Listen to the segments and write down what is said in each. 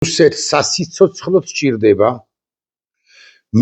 რუსეთს სასიცოცხლოდ სჭირდება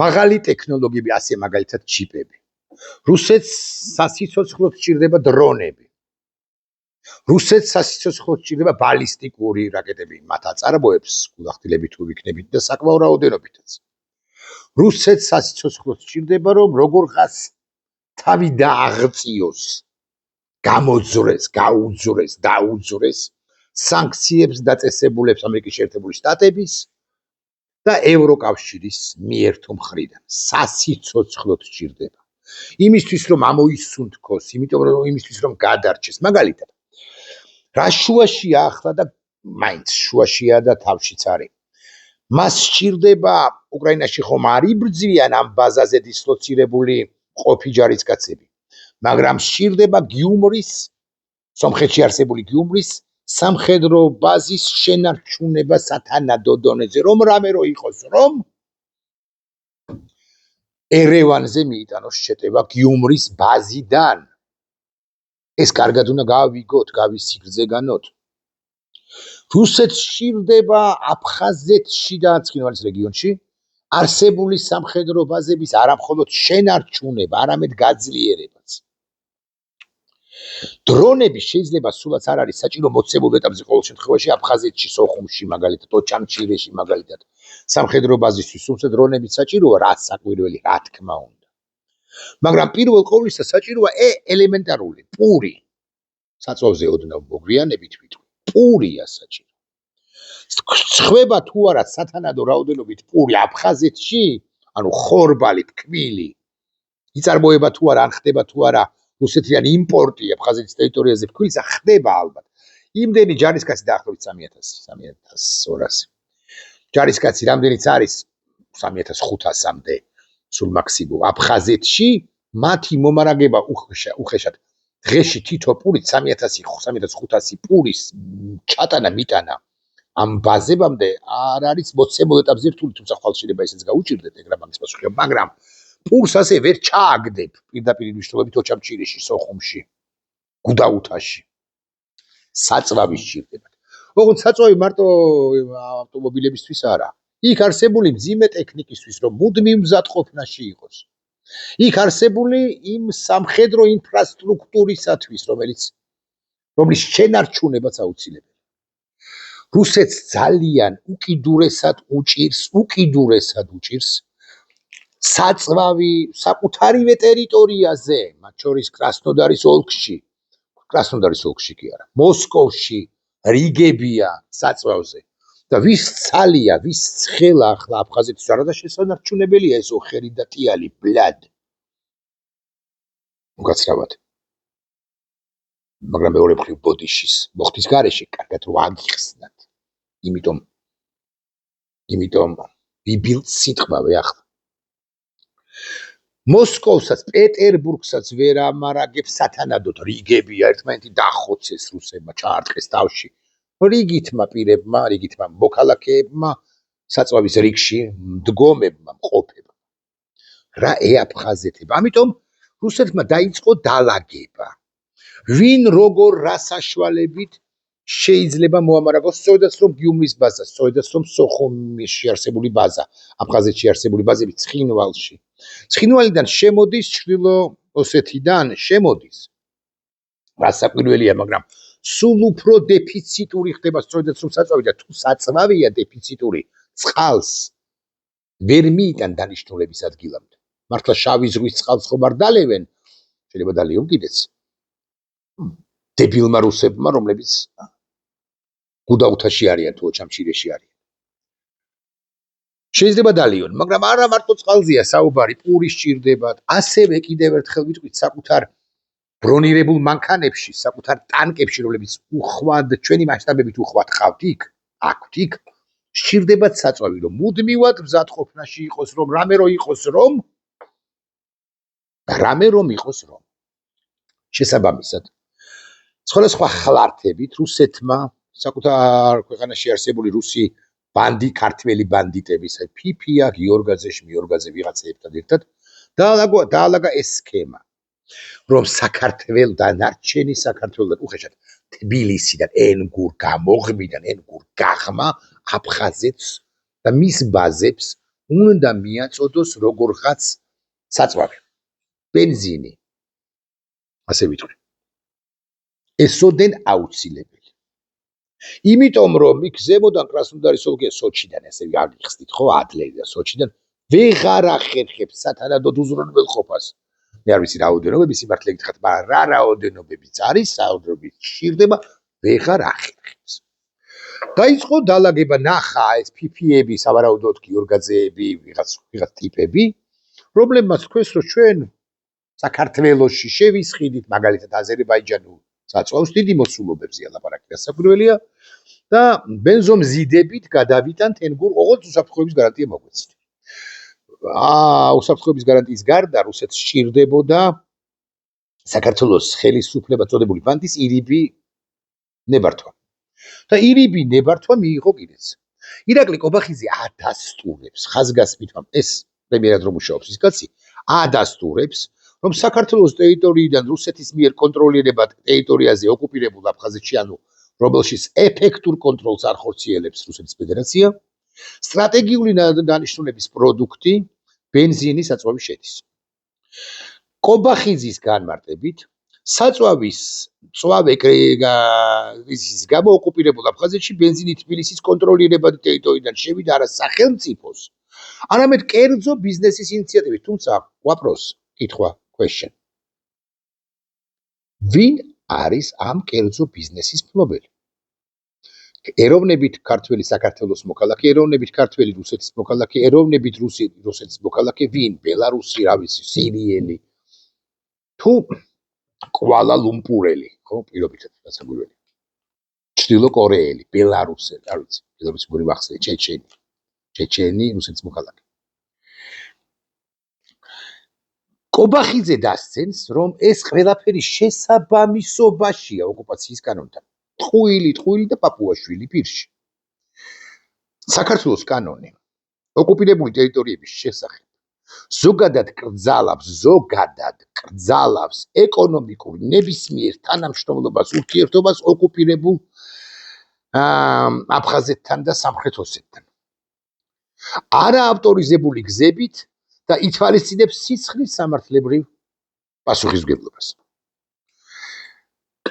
მაღალი ტექნოლოგიები, ასე მაგალითად ჩიპები. რუსეთს სასიცოცხლოდ სჭირდება დრონები. რუსეთს სასიცოცხლოდ სჭირდება ბალისტიკური რაკეტები, მათ აწარმოებს გულახდილებით თუ ვიქნებით და საკმაო რაოდენობითაც. რუსეთს სასიცოცხლოდ სჭირდება, რომ როგორღაც თავი დააღწიოს, გამოძრეს, გაუძრეს, დაუძრეს სანქციებს დაწესებულებს ამერიკის შეერთებული შტატების და ევროკავშირის მიერ თუ მხრიდან. სასიცოცხლოდ სჭირდება. იმისთვის რომ ამოისუნთქოს, იმისთვის რომ გადარჩეს, მაგალითად რა შუაშია ახლა და მაინც შუაშია და თავშიც არის. მას სჭირდება უკრაინაში ხომ არ იბრძვიან ამ ბაზაზე დისლოცირებული ყოფი ჯარისკაცები, მაგრამ სჭირდება გიუმრის, სომხეთში არსებული გიუმრის სამხედრო ბაზის შენარჩუნება სათანადო დონეზე, რომ რამე რო იყოს, რომ ერევანზე მიიტანოს შეტევა გიუმრის ბაზიდან. ეს კარგად უნდა გავიგოთ, გავისიგრძეგანოთ. რუსეთს სჭირდება აფხაზეთში და ცხინვალის რეგიონში არსებული სამხედრო ბაზების არამხოლოდ შენარჩუნება, არამედ გაძლიერებაც. დრონები შეიძლება სულაც არ არის საჭირო მოცემულ ეტაპზე ყოველ შემთხვევაში აფხაზეთში, სოხუმში, მაგალითად, ოჩამჩირეში, მაგალითად, სამხედრო ბაზისთვის, თუმცა დრონები საჭიროა, რა საკვირველი, რა თქმა უნდა. მაგრამ პირველ ყოვლისა საჭიროა ელემენტარული პური. საწვავზე ოდნავ მოგვიანებით ვიტყვი, პურია საჭირო. ხდება თუ არა სათანადო რაოდენობით პური აფხაზეთში, ანუ ხორბალი, თქმილი, იწარმოება თუ არა, ან ხდება თუ არა რუსეთიდან იმპორტი აფხაზეთის ტერიტორიაზე ფქვილისა, ხდება ალბათ. იმდენი ჯარისკაცი დაახლოებით 3200. ჯარისკაცი რამდენიც არის 3500-მდე სულ მაქსიმუმ აფხაზეთში, მათი მომარაგება უხეშად დღეში თითო პური 3500 პურის ჩატანა მიტანა ამ ბაზებამდე არ არის მოცემულ ეტაპზე რთული, თუმცა ხვალშედება ესეც გაუჭირდეთ ეგრამაგის პასუხია, მაგრამ პურს ასე ვერ ჩააგდებ პირდაპირ მნიშვნელობით ოჩამჩირეში, სოხუმში, გუდაუთაში. საწვავი სჭირდება. ოღონდ საწვავი მარტო ავტომობილებისთვის არა. იქ არსებული მძიმე ტექნიკისთვის, რომ მუდმივ მზადყოფნაში იყოს. იქ არსებული იმ სამხედრო ინფრასტრუქტურისათვის, რომლის შენარჩუნებაც აუცილებელია. რუსეთს ძალიან უკიდურესად უჭირს საწვავი საკუთარივე ტერიტორიაზე, მათ შორის კრასნოდარის ოლქში კი არა, მოსკოვში, რიგებია საწვავზე. და ვის ცალია, ვის ცხელა ახლა აფხაზეთის არადა შესანარჩუნებელია ეს ოხერი და ტიალი, ბლად. უკაცრავად. მაგრამ მეორე მხრივ ბოდიშის მოხდის გარეშე კარგად რომ აგიხსნათ. იმიტომ ვიბილდ სიტყვავე ახლა. მოსკოვსაც, პეტერბურგსაც ვერ ამარაგებს სათანადოდ რიგებია ერთმანეთი დახოცეს რუსებმა, ჩაარტყეს თავში. რიგითმა პირებმა, რიგითმა მოქალაქეებმა, საწვავის რიგში მდგომებმა, მყოფებმა. რა აფხაზეთება. ამიტომ რუსეთმა დაიწყო დალაგება. ვინ როგორ რა საშუალებით შეიძლება მოამარაგოს, სწორედაც რომ გიუმრის ბაზა, სწორედაც რომ სოხუმში არსებული ბაზა, აფხაზეთში არსებული ბაზები ცხინვალში. ცხინვალიდან შემოდის, ჩრდილო ოსეთიდან შემოდის. რა საკვირველია, მაგრამ სულ უფრო დეფიციტური ხდება, სწორედაც რომ საწვავი და თუ საწვავია დეფიციტური, წყალს ვერ მიიტან დანიშნულების ადგილამდე. მართლა შავი ზღვის წყალს ხომ არ დალევენ, შეიძლება დალიონ კიდეც. დებილმა რუსებმა, რომლებიც გუდაუთაში არიან თუ ოჩამჩირეში არიან. შეიძლება დალიონ, მაგრამ არა მარტო წყალზეა საუბარი, პური სჭირდებათ. ასევე კიდევ ერთხელ ვიტყვით საკუთარ ბრონირებულ მანქანებში, საკუთარ ტანკებში, რომლებიც უხვად ჩვენი მასშტაბებით უხვად ყავთ იქ, სჭირდებათ საწვავი, რომ მუდმივად მზადყოფნაში იყოს, რომ რამე რომ იყოს. შესაბამისად, სხვადასხვა ხლართებით რუსეთმა საკუთარ ქვეყანაში არსებული რუსი ქართველი ბანდიტების, ფიფია, გიორგაძე, შმიორგაძე ვიღაცებთან ერთად დაალაგა ეს სქემა, რომ საქართველოდან არჩენი საქართველოდან უხეშად თბილისიდან ენგურ გამოღმიდან ენგურ გაღმა აფხაზეთს და მის ბაზებს უნდა მიაწოდოს როგორღაც საწვავი ბენზინი ასე ვიტყვი ესოდენ აუცილებელი იმიტომ რომ იქ ზემოდან კრასნოდარის ოლქის სოჩიდან ესე აღიხსნით ხო ადლერიდან სოჩიდან ვეღარ ახერხებს სათანადოდ უზრუნველყოფას მე არ ვიცი რაოდენობები სიმართლე გითხრათ მაგრამ რა რაოდენობებიც არის საუბრობთ შირდება ვეღარ ახერხებს დაიწყო დალაგება ნახა ეს ფიფიები სავარაუდოდ გიორგაძეები ვიღაც ტიპები პრობლემას თქვენს რომ ჩვენ საქართველოში შევისყიდით მაგალითად აზერბაიჯანულ საწვავს დიდი მოსულობებზია ლაპარაკი დასაკვირველია და ბენზომზიდებით გადავიტანთ ენგურ ოღონდ უსაფრთხოების გარანტია მოგვეცით უსაფრთხოების გარანტიის გარდა რუსეთს სჭირდებოდა საქართველოს ხელისუფლება წოდებული ფანტის ირიბი ნებართვა და ირიბი ნებართვა მიიღო კიდეც ირაკლი კობახიძე ადასტურებს ხაზგასმით ეს პრემიერად რომ მუშაობს ის კაცი ადასტურებს რომ საქართველოს ტერიტორიიდან რუსეთის მიერ კონტროლირებად ტერიტორიაზე ოკუპირებულ აფხაზეთში ანუ რომელშიც ეფექტურ კონტროლს არ ხორციელებს რუსეთის ფედერაცია სტრატეგიული დანიშნულების პროდუქტი ბენზინი საწვავი შედის კობახიძის განმარტებით საწვავის მწვავე ის გამო ოკუპირებულ აფხაზეთში ბენზინი თბილისის კონტროლირებადი ტერიტორიიდან შევიდა არა სახელმწიფოს არამედ კერძო ბიზნესის ინიციატივით თუმცა ვაპროს კითხვა question ვინ არის ამ კერძო ბიზნესის მფლობელი ეროვნებით ქართველი საქართველოს მოქალაქე ეროვნებით ქართველი რუსეთის მოქალაქე ეროვნებით რუსეთის მოქალაქე ვინ ბელარუსი რა ვიცი სირიელი თუ კვალა ლუმპურელი ხო პირობითად დასაკვირველი ჩრდილო კორეელი ბელარუსელი არ ვიცი ბელარუსი მორი მახსოვს ჩეჩენი რუსეთის მოქალაქე კობახიძე დასცენს რომ ეს ყველაფერი შესაბამისობაშია ოკუპაციის კანონთან ტყუილი და პაპუაშვილი პირში საქართველოს კანონი ოკუპირებული ტერიტორიების შესახებ ზოგადად კრძალავს ეკონომიკურ ნებისმიერ თანამშრომლობას ურთიერთობას ოკუპირებულ აფხაზეთთან და სამხრეთ ოსეთთან არა ავტორიზებული გზებით და ითვალისწინებს სისხლის სამართლებრივ პასუხისმგებლობას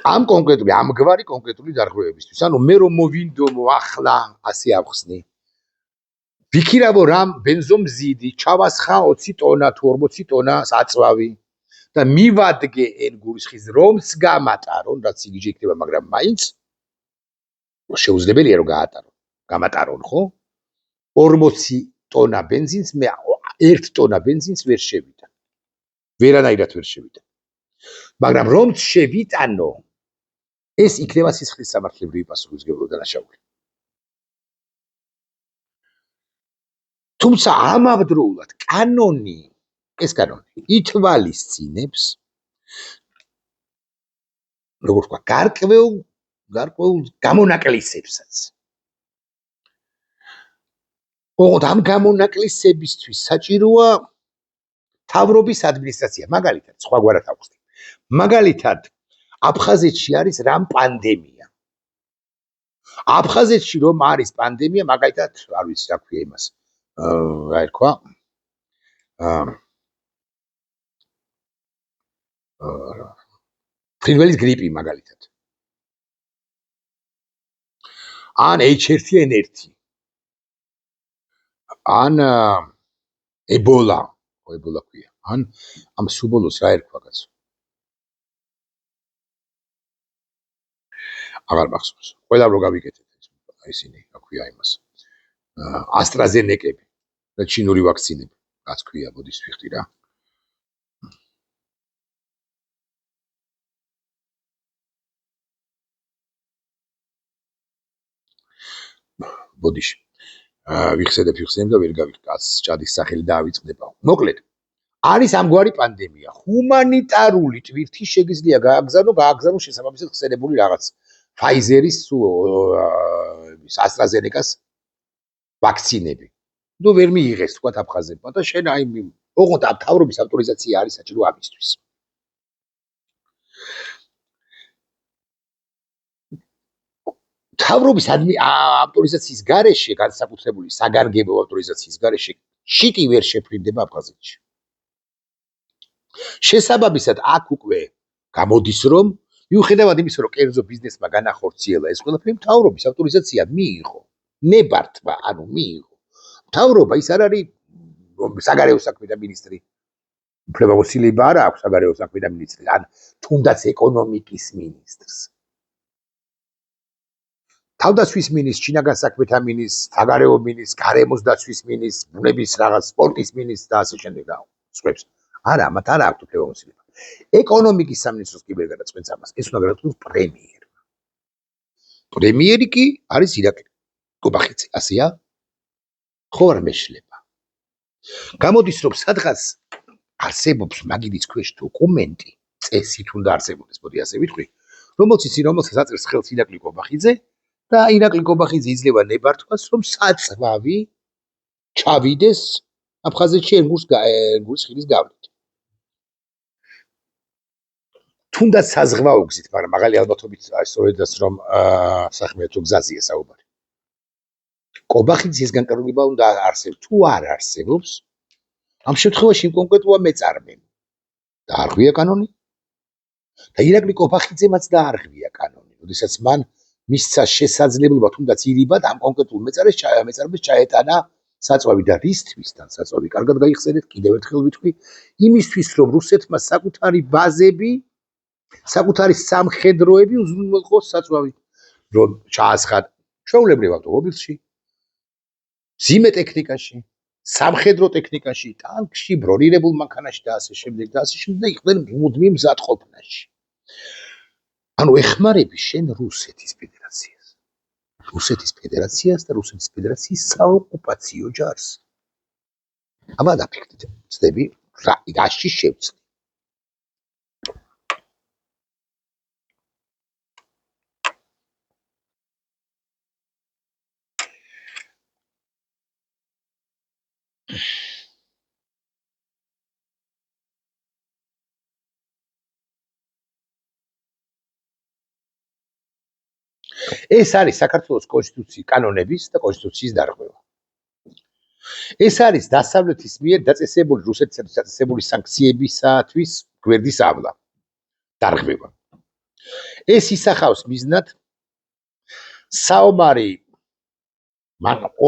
ამგვარი კონკრეტული დარღვევებისთვის ანუ მე რომ მოვინდომო ახლა ასე ავხსნი ვიქირავო რამ ბენზომზიდი ჩავასხა 20 ტონა თუ 40 ტონა საწვავი და მივადგე ენგურის ხის რომს გამატარონ რაც იგიჯი იქნება მაგრამ მაინც შეუძლებელია რომ გამატარონ ხო 40 ტონა ბენზინს მე 1 ტონა ბენზინს ვერ შევიდა ვერანაირად ვერ შევიდა მაგრამ რომც შევიტანო ეს იქნება სისხლის სამართლებრივი პასუხისმგებლობა დანაშაული თუმცა ამავდროულად კანონი ითვალისწინებს როგორ ვთქვა გარკვეულ გამონაკლისებსაც ოღონდ ამ გამონაკლისებისთვის საჭიროა თავრობის ადმინისტრაცია მაგალითად სხვაგვარად ავხსნი მაგალითად აფხაზეთში არის რამ პანდემია აფხაზეთში რომ არის პანდემია მაგალითად არ ვიცი რა ქვია იმას რა ერქვა ფრინველის გრიპი მაგალითად ან H1N1 ან ებოლა ქვია ან ამ სუბოლოს რა ერქვა კაცო აღარ მახსოვს ყველა რო გავიკეთეთ ისინი რა ქვია იმას ასტრაზენეკები და ჩინური ვაქცინები რაც ქვია მოდის ვიხდი რა ბოდიში ვიხსენებ და ვერ გავიხკას ჭადის სახელი დაავიწყდება მოკლედ არის ამგვარი პანდემია ჰუმანიტარული ტვირთი შეგიძლია გააგზავნო შესაბამისად ხსენებული რაღაც ფაიზერის ასტრაზენეკას ვაქცინები ნუ ვერ მიიღეს თქვა აფხაზებმა და შენ აი ოღონდ ამ თავრობის ავტორიზაცია არის საჭირო ამისთვის მთავრობის ავტორიზაციის გარეშე, განსაკუთრებული საგანგებო ავტორიზაციის გარეშე, შიტი ვერ შეფრინდება აფხაზეთში. შესაბამისად, აქ უკვე გამოდის, რომ მიუხედავად იმისა, რომ კერძო ბიზნესმა განახორციელა ეს ყველაფერი, მთავრობის ავტორიზაცია მიიღო. ნებართვა, ანუ მიიღო. მთავრობა ის არ არის საგარეო საქმეთა მინისტრი. უფლებამოსილება არ აქვს საგარეო საქმეთა მინისტრს, ან თუნდაც ეკონომიკის მინისტრს. თავდაცვის მინისტრს, შინაგან საქმეთა მინისტრს, საგარეო მინისტრს, გარემოს დაცვის მინისტრს, ბუნების რაღაც სპორტის მინისტრს და ასე შემდეგ სხვებს. არა, მათ არ აქვთ უფლებამოსილება. ეკონომიკის სამინისტროს კი ვერ გადაწყვეტს ამას. ეს უნდა გადაწყვეტოს პრემიერმა. პრემიერი კი არის ირაკლი კობახიძე, ასეა? ხო არ მეშლება. გამოდის, რომ სადღაც არსებობს მაგიდის ქვეშ დოკუმენტი, წესით უნდა არსებობდეს, მოდი ასე ვიტყვი, რომელსაც აწერს ხელს ირაკლი კობახიძე და ირაკლი კობახიძე იძლევა ნებართვას, რომ საწვავი ჩავიდეს აფხაზეთში ენგურის ხიდის გავლით. თუნდაც საზღვაო გზით, მაგრამ მაღალი ალბათობით სწორედაც რომ სახმელეთო გზაზეა საუბარი. კობახიძის განკარგულება უნდა არსებობს. თუ არ არსებობს, ამ შემთხვევაში იმ კონკრეტულმა მეწარმემ დაარღვია კანონი და ირაკლი კობახიძემაც დაარღვია კანონი. როდესაც მან მისცა შესაძლებლობა თუნდაც ირიბად ამ კონკრეტულ მეწარმეს ჩაეტანა საწვავი და რისთვის თან საწვავი კარგად გაიხსენეთ, კიდევ ერთხელ ვიტყვი, იმისთვის რომ რუსეთმა საკუთარი ბაზები, საკუთარი სამხედროები უზრუნველყოს საწვავი, რომ ჩაასხათ ჩვეულებრივ ავტომობილში, მძიმე ტექნიკაში, სამხედრო ტექნიკაში, ტანკში, ბრონირებულ მანქანაში და ასე შემდეგ და იყვნენ მუდმივ მზადყოფნაში. ანუ ეხმარები შენ რუსეთის ფედერაციას. რუსეთის ფედერაციას და რუსეთის ფედერაციის საოკუპაციო ჯარს. აბა დაფიქრდით, ცდები რაში შევცდი. ეს არის საქართველოს კონსტიტუციის კანონების და კონსტიტუციის დარღვევა. ეს არის დასავლეთის მიერ დაწესებული რუსეთისათვის დაწესებული სანქციებისათვის გვერდის ავლა. დარღვევა. ეს ისახავს მიზნად საომარი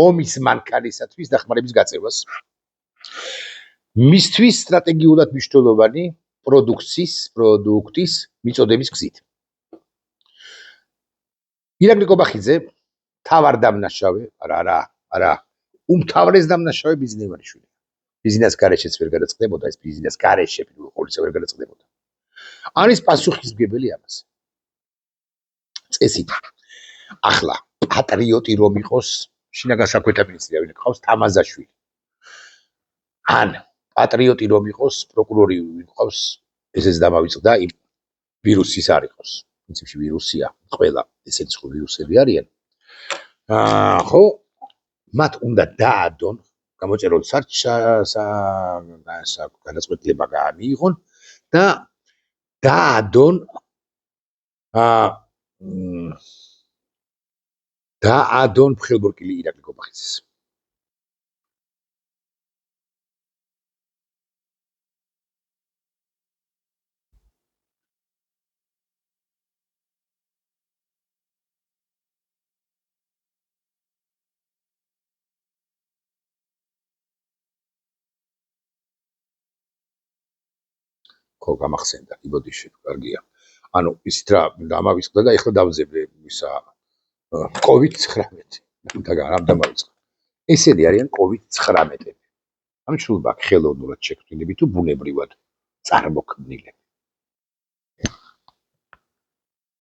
ომის მანქანისათვის დახმარების გაწევას. მისთვის სტრატეგიულად მნიშვნელოვანი პროდუქტის მიწოდების გზით. ირაკლი კობახიძე თავარ დამნაშავე, არა, უმთავრეს დამნაშავე ბიზნესმენი. ბიზნეს გარეშეც ვერ გადაწყდებოდა, ეს ბიზნეს გარეშე პირველ ყოვლისა ვერ გადაწყდებოდა. არის პასუხისმგებელი ამას. წესით. ახლა პატრიოტი რომ იყოს, შინაგან საქმეთა მინისტრი ავინ ყავს თამაზაშვილი. ან პატრიოტი რომ იყოს, პროკურორი ვიყავს, ესეც დამავიწყდა იმ ვირუსის არ იყოს. პრინციპში ვირუსია, ყველა ესეც ხო ვირუსები არიან. ხო, მათ უნდა დაადონ, გამოწეროთ განაწყვეტილება მიიღონ და დაადონ მხელბორკილი ირაკლი კობახიძეს. ხო, გამახსენდა, იბოდიშე, კარგია. ანუ ისიც რა დამავიწყდა და ეხლა დავძებნე ისა COVID-19 და რამ დამავიწყდა. ესენი არიან COVID-19-ები. ამ შულბაქ ხელოვნურად შექმნილები თუ ბუნებრივად წარმოქმნილები.